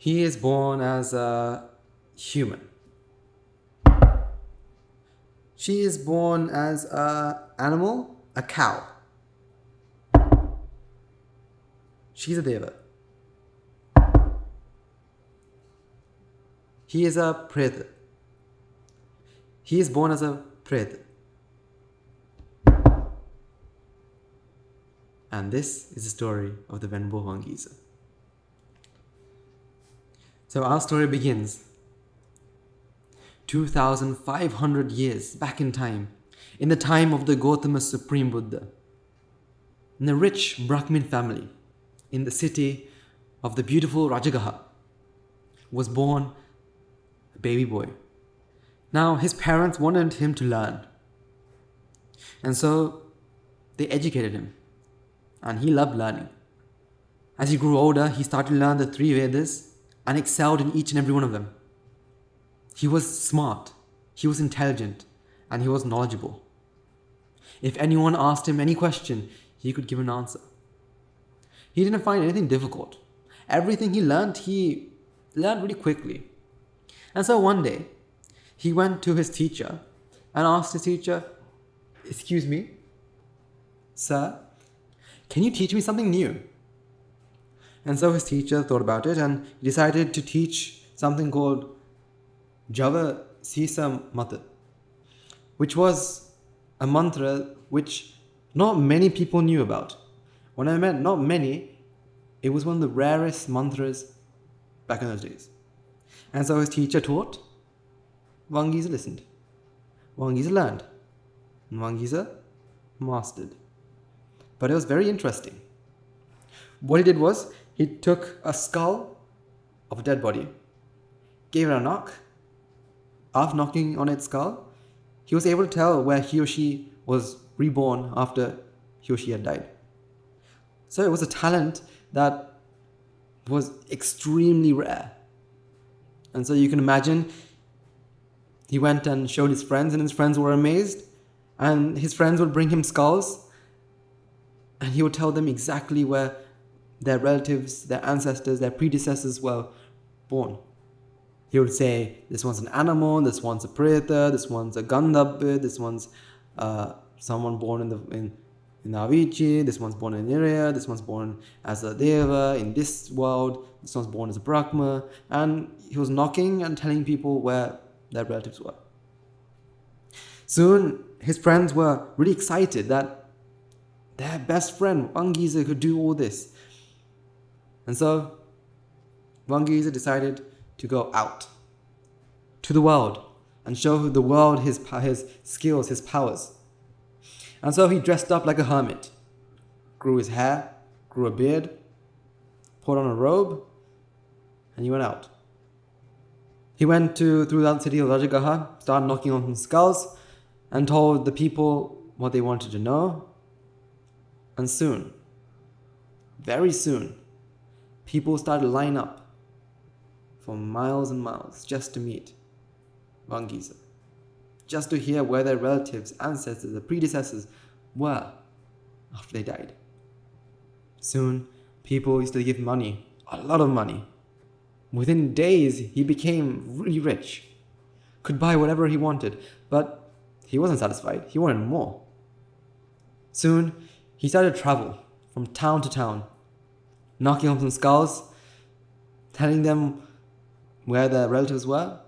He is born as a human. She is born as a animal, a cow. She's a deva. He is a preta. He is born as a preta. And this is the story of the Venerable Wangeesa. So our story begins 2,500 years back in time, in the time of the Gautama Supreme Buddha, in a rich Brahmin family, in the city of the beautiful Rajagaha, was born a baby boy. Now his parents wanted him to learn, and so they educated him, and he loved learning. As he grew older, he started to learn the three Vedas and excelled in each and every one of them. He was smart, he was intelligent, and he was knowledgeable. If anyone asked him any question, he could give an answer. He didn't find anything difficult. Everything he learned really quickly. And so one day, he went to his teacher and asked his teacher, "Excuse me, sir, can you teach me something new?" And so his teacher thought about it and decided to teach something called Java Sisa Mata, which was a mantra which not many people knew about. When I meant not many, it was one of the rarest mantras back in those days. And so his teacher taught, Wangeesa listened, Wangeesa learned, and Wangeesa mastered. But it was very interesting. What he did was, he took a skull of a dead body, gave it a knock. After knocking on its skull, he was able to tell where he or she was reborn after he or she had died. So it was a talent that was extremely rare. And so you can imagine, he went and showed his friends, and his friends were amazed. And his friends would bring him skulls, and he would tell them exactly where their relatives, their ancestors, their predecessors were born. He would say, this one's an animal, this one's a preta, this one's a gandhabba, this one's someone born in Avicii, this one's born in Niraya, this one's born as a deva in this world, this one's born as a Brahma. And he was knocking and telling people where their relatives were. Soon, his friends were really excited that their best friend, Wangeesa, could do all this. And so, Wangeesa decided to go out to the world and show the world his skills, his powers. And so he dressed up like a hermit, grew his hair, grew a beard, put on a robe, and he went out. He went through the city of Rajagaha, started knocking on some skulls, and told the people what they wanted to know. And soon, very soon, people started to line up for miles and miles just to meet Wangeesa, just to hear where their relatives, ancestors, their predecessors were after they died. Soon, people used to give money, a lot of money. Within days, he became really rich, could buy whatever he wanted, but he wasn't satisfied. He wanted more. Soon, he started to travel from town to town, knocking on some skulls, telling them where their relatives were,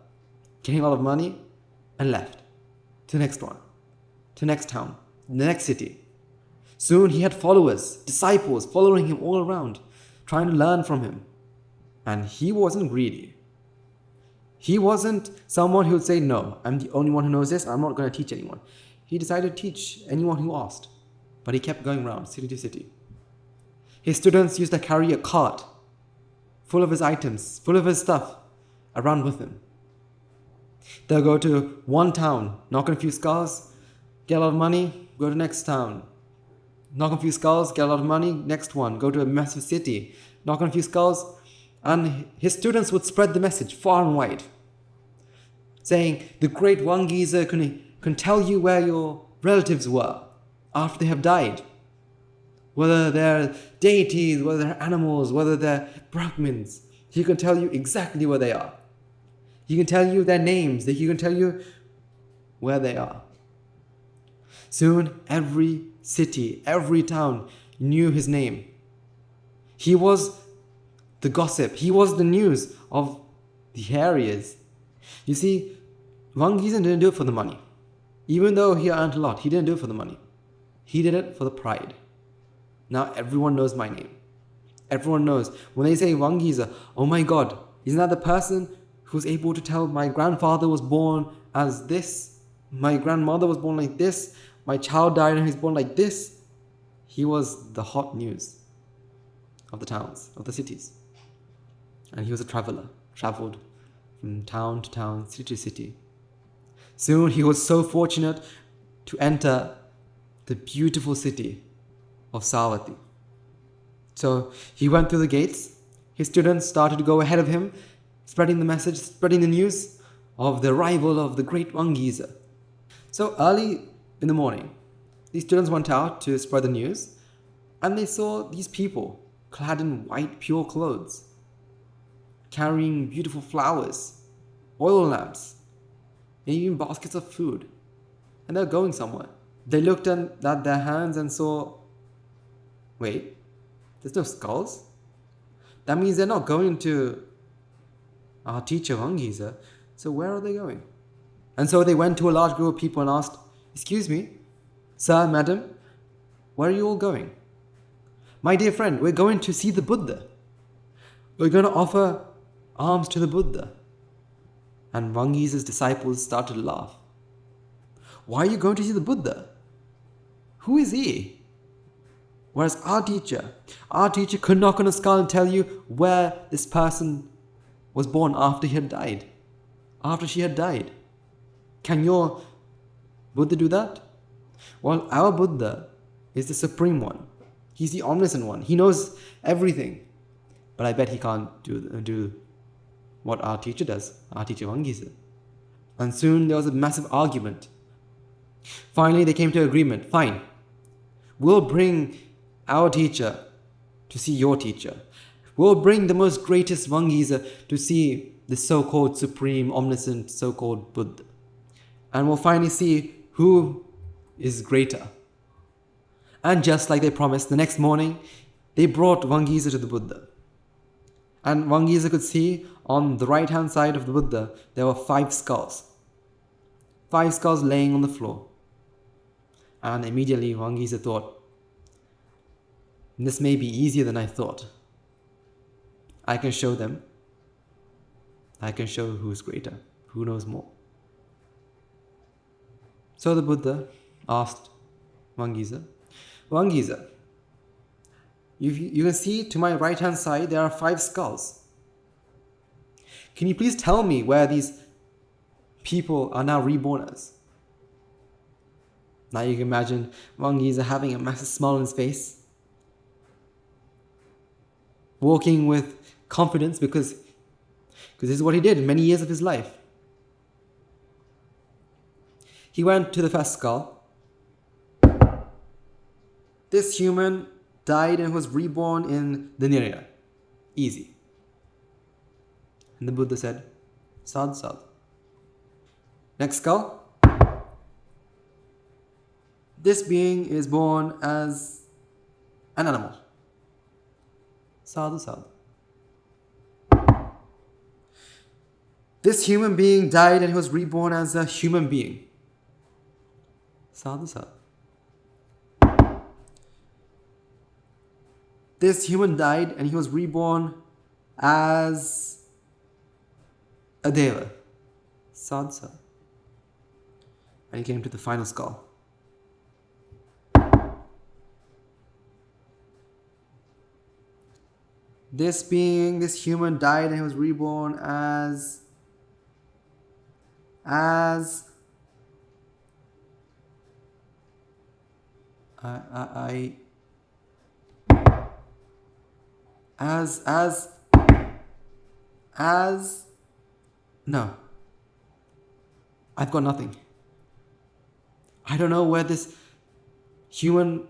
getting a lot of money, and left to the next one, to the next town, the next city. Soon he had followers, disciples following him all around, trying to learn from him. And he wasn't greedy. He wasn't someone who would say, no, I'm the only one who knows this, I'm not going to teach anyone. He decided to teach anyone who asked, but he kept going around city to city. His students used to carry a cart full of his items, full of his stuff, around with him. They'll go to one town, knock on a few skulls, get a lot of money, go to the next town. Knock on a few skulls, get a lot of money, next one, go to a massive city, knock on a few skulls, and his students would spread the message far and wide, saying, the great Wangeesa can tell you where your relatives were after they have died. Whether they're deities, whether they're animals, whether they're Brahmins. He can tell you exactly where they are. He can tell you their names. He can tell you where they are. Soon, every city, every town knew his name. He was the gossip. He was the news of the areas. You see, Wangeesa didn't do it for the money. Even though he earned a lot, he didn't do it for the money. He did it for the pride. Now everyone knows my name. Everyone knows. When they say Wangeesa, oh my God, isn't that the person who's able to tell my grandfather was born as this? My grandmother was born like this? My child died and he's born like this? He was the hot news of the towns, of the cities. And he was a traveler, traveled from town to town, city to city. Soon he was so fortunate to enter the beautiful city of Savatthi. So he went through the gates. His students started to go ahead of him, spreading the message, spreading the news of the arrival of the great Wangeesa. So early in the morning, these students went out to spread the news, and they saw these people clad in white pure clothes, carrying beautiful flowers, oil lamps, and even baskets of food. And they're going somewhere. They looked at their hands and saw, wait, there's no skulls? That means they're not going to our teacher Wangeesa. So where are they going? And so they went to a large group of people and asked, excuse me, sir, madam, where are you all going? My dear friend, we're going to see the Buddha. We're going to offer alms to the Buddha. And Wangeesa's disciples started to laugh. Why are you going to see the Buddha? Who is he? Whereas our teacher could knock on a skull and tell you where this person was born after he had died, after she had died. Can your Buddha do that? Well, our Buddha is the supreme one. He's the omniscient one. He knows everything. But I bet he can't do what our teacher does, our teacher Wangeesa. And soon there was a massive argument. Finally, they came to agreement. Fine. We'll bring our teacher to see your teacher. We'll bring the most greatest Wangeesa to see the so-called supreme, omniscient, so-called Buddha. And we'll finally see who is greater. And just like they promised, the next morning, they brought Wangeesa to the Buddha. And Wangeesa could see on the right-hand side of the Buddha, there were 5 skulls. 5 skulls laying on the floor. And immediately Wangeesa thought, this may be easier than I thought. I can show them. I can show who is greater, who knows more. So the Buddha asked Wangeesa, Wangeesa, you can see to my right hand side there are 5 skulls. Can you please tell me where these people are now reborn as? Now you can imagine Wangeesa having a massive smile on his face, walking with confidence because this is what he did in many years of his life. He went to the first skull. This human died and was reborn in the Nirya. Easy. And the Buddha said, Sad, sad. Next skull. This being is born as an animal. Sadhu, sadhu. This human being died and he was reborn as a human being. Sadhu, sadhu. This human died and he was reborn as a deva. Sadhu, sadhu. And he came to the final skull. This being, this human died and he was reborn as no. I've got nothing. I don't know where this human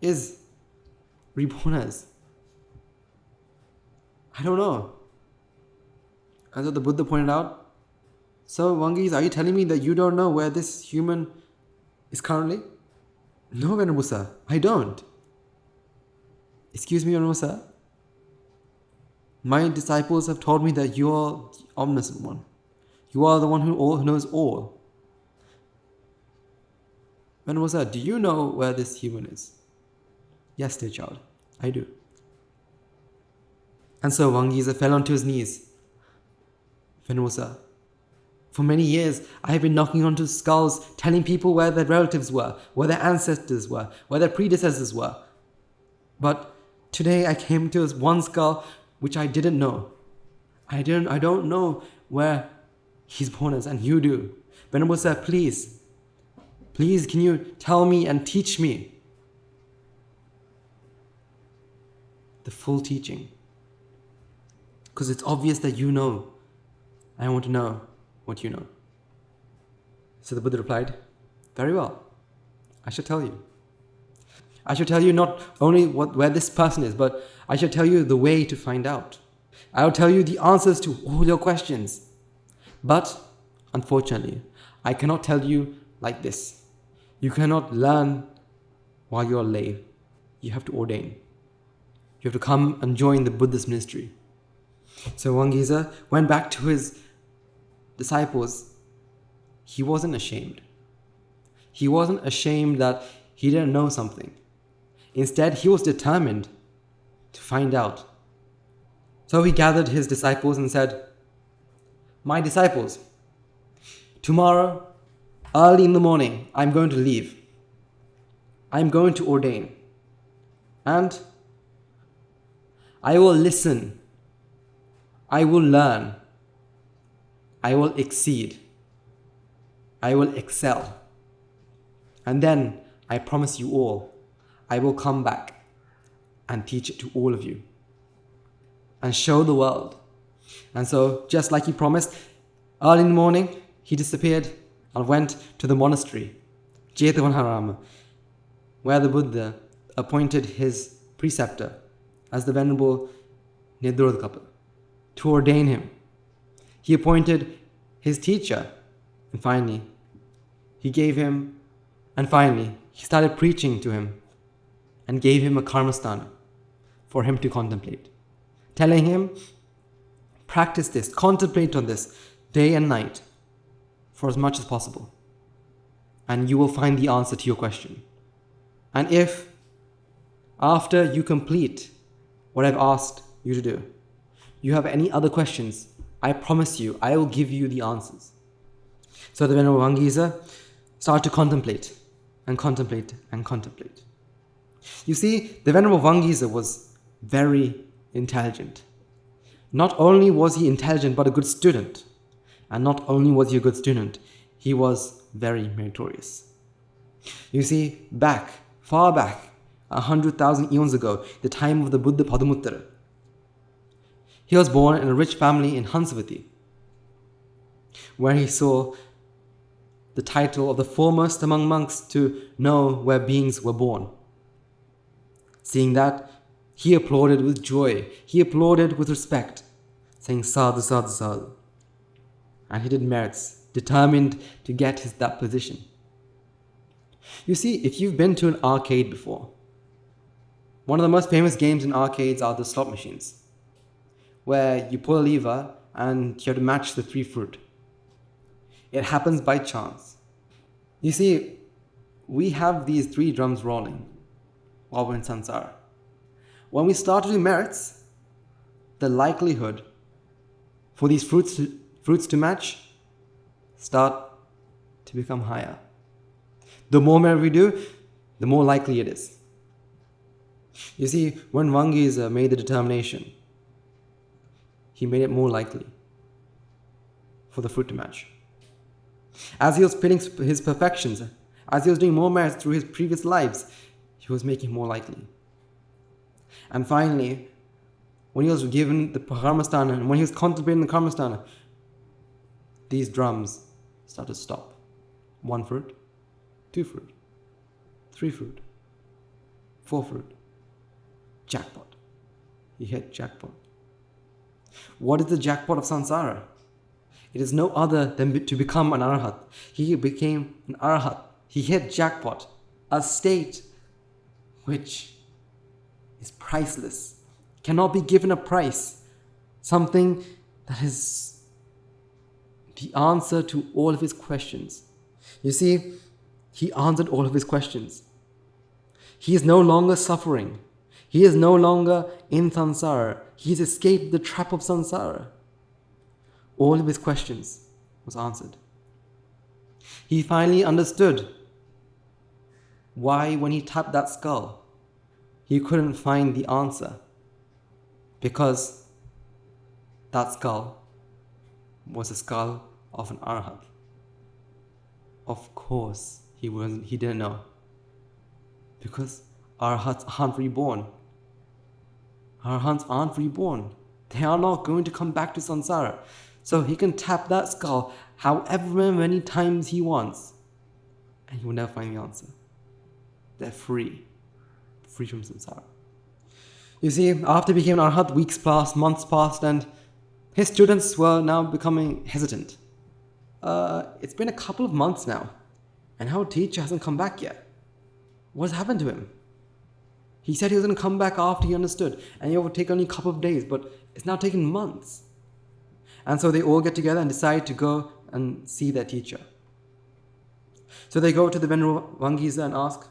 is reborn as. I don't know. And so the Buddha pointed out, so Wangeesa, are you telling me that you don't know where this human is currently? No, Venerable Sir, I don't. Excuse me, Venerable Sir. My disciples have told me that you are the omniscient one. You are the one who knows all. Venerable Sir, do you know where this human is? Yes, dear child, I do. And so Wangeesa fell onto his knees. Venerable Sir, for many years I have been knocking onto skulls, telling people where their relatives were, where their ancestors were, where their predecessors were. But today I came to one skull which I didn't know. I don't know where he's born as, and you do. Venerable Sir, please, can you tell me and teach me the full teaching? Because it's obvious that you know. I want to know what you know. So the Buddha replied, very well, I shall tell you. I shall tell you not only where this person is, but I shall tell you the way to find out. I will tell you the answers to all your questions. But, unfortunately, I cannot tell you like this. You cannot learn while you are lay. You have to ordain. You have to come and join the Buddhist ministry. So Wangeesa went back to his disciples. He wasn't ashamed. He wasn't ashamed that he didn't know something. Instead, he was determined to find out. So he gathered his disciples and said, my disciples, tomorrow, early in the morning, I'm going to leave. I'm going to ordain. And I will listen. I will learn. I will exceed. I will excel. And then, I promise you all, I will come back and teach it to all of you and show the world. And so, just like he promised, early in the morning, he disappeared and went to the monastery, Jetavanaharama, where the Buddha appointed his preceptor as the Venerable Nidrodhakapa to ordain him. He appointed his teacher, and finally, he started preaching to him and gave him a karmasthana for him to contemplate, telling him, practice this, contemplate on this day and night for as much as possible, and you will find the answer to your question. And if, after you complete what I've asked you to do, you have any other questions, I promise you, I will give you the answers. So the Venerable Wangeesa started to contemplate and contemplate and contemplate. You see, the Venerable Wangeesa was very intelligent. Not only was he intelligent, but a good student. And not only was he a good student, he was very meritorious. You see, far back, 100,000 eons ago, the time of the Buddha Padumuttara, he was born in a rich family in Hansavati, where he saw the title of the foremost among monks to know where beings were born. Seeing that, he applauded with joy, he applauded with respect, saying sadhu, sadhu, sadhu. And he did merits, determined to get that position. You see, if you've been to an arcade before, one of the most famous games in arcades are the slot machines, where you pull a lever and you have to match the 3 fruit. It happens by chance. You see, we have these 3 drums rolling while we're in samsara. When we start to do merits, the likelihood for these fruits to match start to become higher. The more merit we do, the more likely it is. You see, when Wangeesa made the determination, he made it more likely for the fruit to match. As he was pitting his perfections, as he was doing more merits through his previous lives, he was making more likely. And finally, when he was given the karmasthana, and when he was contemplating the karmasthana, these drums started to stop. 1 fruit, 2 fruit, 3 fruit, 4 fruit. Jackpot. He hit jackpot. What is the jackpot of samsara? It is no other than to become an arhat. He became an arhat. He hit jackpot, a state which is priceless, cannot be given a price, something that is the answer to all of his questions. You see, he answered all of his questions. He is no longer suffering. He is no longer in samsara. He has escaped the trap of samsara. All of his questions was answered. He finally understood why when he tapped that skull, he couldn't find the answer, because that skull was the skull of an arhat. Of course, he didn't know, because arhats aren't reborn. Arhats aren't reborn. They are not going to come back to samsara. So he can tap that skull however many times he wants, and he will never find the answer. They're free from samsara. You see, after he became an arhat, weeks passed, months passed, and his students were now becoming hesitant. It's been a couple of months now, and our teacher hasn't come back yet. What's happened to him? He said he was going to come back after he understood, and it would take only a couple of days, but it's now taken months. And so they all get together and decide to go and see their teacher. So they go to the Venerable Wangeesa and ask,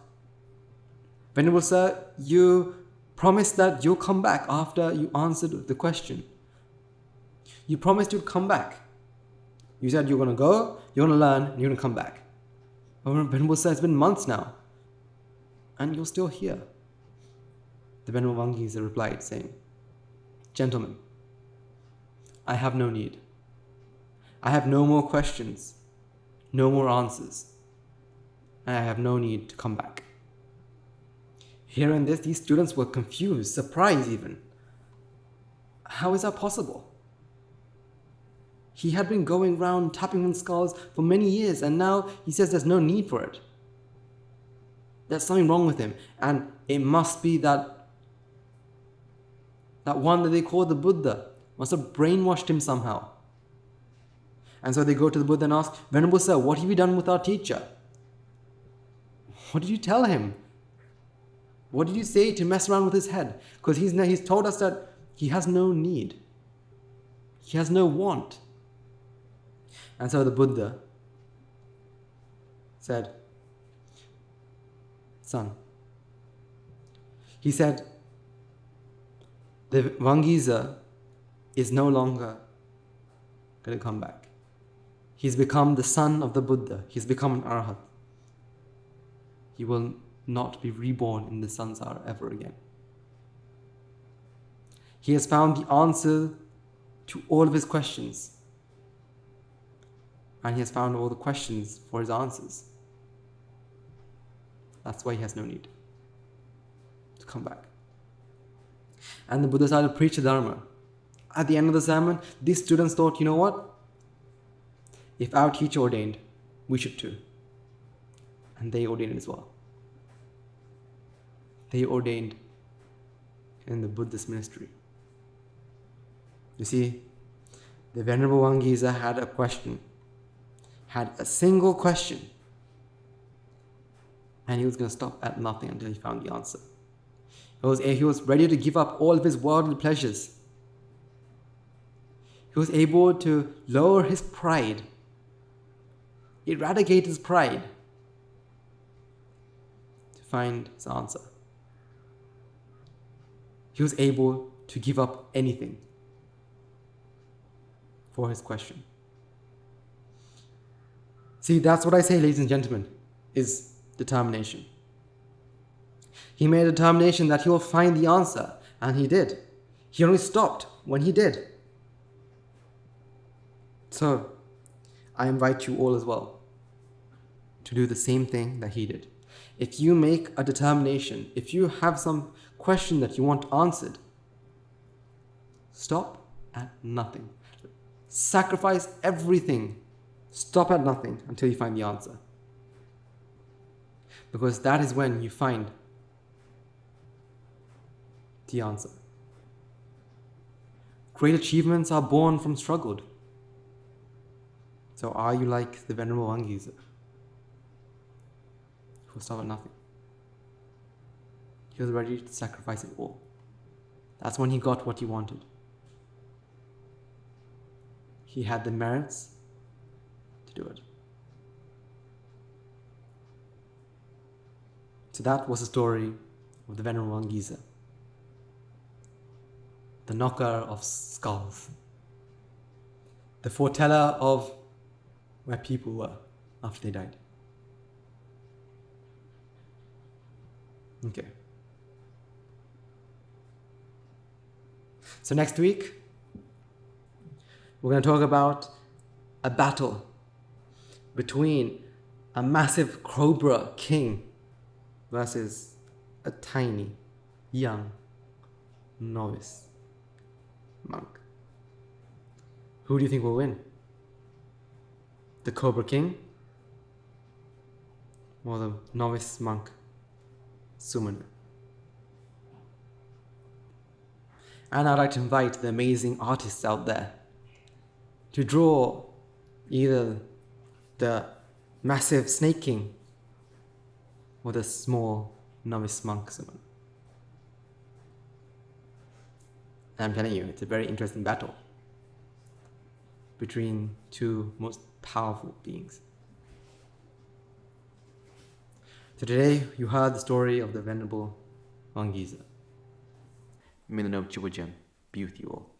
Venerable Sir, you promised that you'll come back after you answered the question. You promised you'd come back. You said you're going to go, you're going to learn, and you're going to come back. But Venerable Sir, it's been months now, and you're still here. The Venerable Wangeesa replied, saying, Gentlemen, I have no need. I have no more questions, no more answers, and I have no need to come back. Hearing this, these students were confused, surprised even. How is that possible? He had been going round tapping on skulls for many years, and now he says there's no need for it. There's something wrong with him, and it must be that one that they call the Buddha must have brainwashed him somehow. And so they go to the Buddha and ask, Venerable Sir, what have you done with our teacher? What did you tell him? What did you say to mess around with his head? Because he's told us that he has no need. He has no want. And so the Buddha said, Son, he said, the Wangeesa is no longer going to come back. He's become the son of the Buddha. He's become an arhat. He will not be reborn in the samsara ever again. He has found the answer to all of his questions, and he has found all the questions for his answers. That's why he has no need to come back. And the Buddha started to preach the Dharma. At the end of the sermon, these students thought, you know what? If our teacher ordained, we should too. And they ordained as well. They ordained in the Buddhist ministry. You see, the Venerable Wangeesa had a question, had a single question, and he was going to stop at nothing until he found the answer. He was ready to give up all of his worldly pleasures. He was able to lower his pride, eradicate his pride, to find his answer. He was able to give up anything for his question. See, that's what I say, ladies and gentlemen, is determination. He made a determination that he will find the answer, and he did. He only stopped when he did. So, I invite you all as well to do the same thing that he did. If you make a determination, if you have some question that you want answered, stop at nothing. Sacrifice everything. Stop at nothing until you find the answer. Because that is when you find the answer. Great achievements are born from struggle. So are you like the Venerable Wangeesa, who started nothing? He was ready to sacrifice it all. That's when he got what he wanted. He had the merits to do it. So that was the story of the Venerable Wangeesa, the knocker of skulls, the foreteller of where people were after they died. Okay. So next week, we're going to talk about a battle between a massive cobra king versus a tiny, young, novice monk. Who do you think will win? The Cobra King or the novice monk Sumena? And I'd like to invite the amazing artists out there to draw either the massive snake king or the small novice monk Sumena. And I'm telling you, it's a very interesting battle between two most powerful beings. So today you heard the story of the Venerable Wangeesa. May the noble Chibujem be with you all.